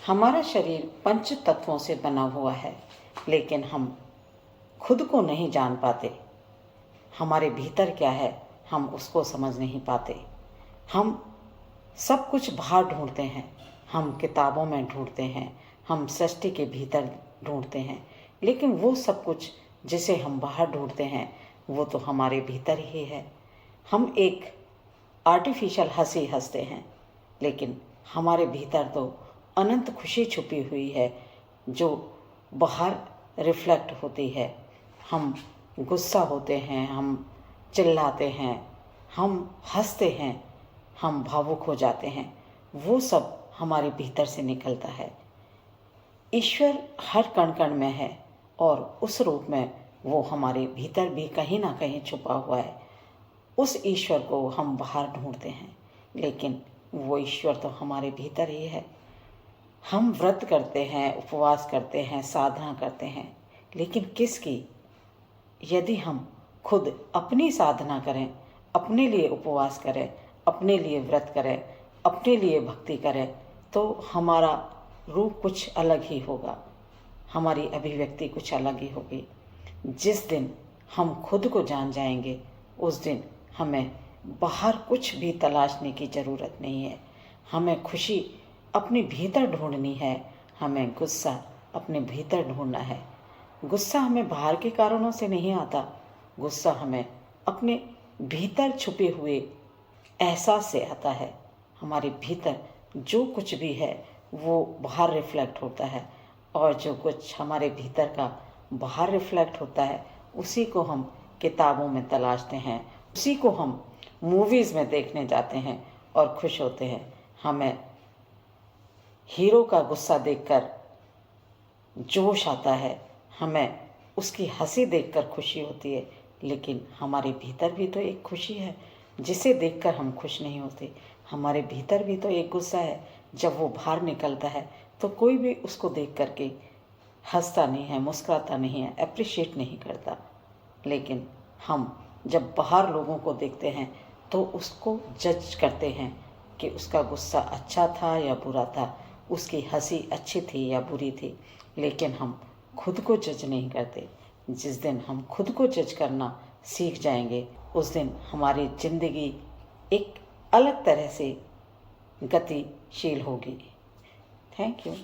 हमारा शरीर पंच तत्वों से बना हुआ है, लेकिन हम खुद को नहीं जान पाते। हमारे भीतर क्या है हम उसको समझ नहीं पाते। हम सब कुछ बाहर ढूंढते हैं, हम किताबों में ढूंढते हैं, हम सृष्टि के भीतर ढूंढते हैं, लेकिन वो सब कुछ जिसे हम बाहर ढूंढते हैं वो तो हमारे भीतर ही है। हम एक आर्टिफिशियल हंसी हंसते हैं, लेकिन हमारे भीतर तो अनंत खुशी छुपी हुई है जो बाहर रिफ्लेक्ट होती है। हम गुस्सा होते हैं, हम चिल्लाते हैं, हम हंसते हैं, हम भावुक हो जाते हैं, वो सब हमारे भीतर से निकलता है। ईश्वर हर कण कण में है और उस रूप में वो हमारे भीतर भी कहीं ना कहीं छुपा हुआ है। उस ईश्वर को हम बाहर ढूंढते हैं, लेकिन वो ईश्वर तो हमारे भीतर ही है। हम व्रत करते हैं, उपवास करते हैं, साधना करते हैं, लेकिन किसकी? यदि हम खुद अपनी साधना करें, अपने लिए उपवास करें, अपने लिए व्रत करें, अपने लिए भक्ति करें, तो हमारा रूप कुछ अलग ही होगा, हमारी अभिव्यक्ति कुछ अलग ही होगी। जिस दिन हम खुद को जान जाएंगे उस दिन हमें बाहर कुछ भी तलाशने की ज़रूरत नहीं है। हमें खुशी अपने भीतर ढूंढनी है, हमें गुस्सा अपने भीतर ढूंढना है। गुस्सा हमें बाहर के कारणों से नहीं आता, गुस्सा हमें अपने भीतर छुपे हुए एहसास से आता है। हमारे भीतर जो कुछ भी है वो बाहर रिफ्लेक्ट होता है, और जो कुछ हमारे भीतर का बाहर रिफ्लेक्ट होता है उसी को हम किताबों में तलाशते हैं, उसी को हम मूवीज़ में देखने जाते हैं और खुश होते हैं। हमें हीरो का गुस्सा देखकर जोश आता है, हमें उसकी हंसी देखकर खुशी होती है, लेकिन हमारे भीतर भी तो एक खुशी है जिसे देखकर हम खुश नहीं होते। हमारे भीतर भी तो एक गुस्सा है, जब वो बाहर निकलता है तो कोई भी उसको देख करके हंसता नहीं है, मुस्कुराता नहीं है, अप्रिशिएट नहीं करता। लेकिन हम जब बाहर लोगों को देखते हैं तो उसको जज करते हैं कि उसका गुस्सा अच्छा था या बुरा था, उसकी हंसी अच्छी थी या बुरी थी, लेकिन हम खुद को जज नहीं करते। जिस दिन हम खुद को जज करना सीख जाएंगे उस दिन हमारी ज़िंदगी एक अलग तरह से गतिशील होगी। Thank you.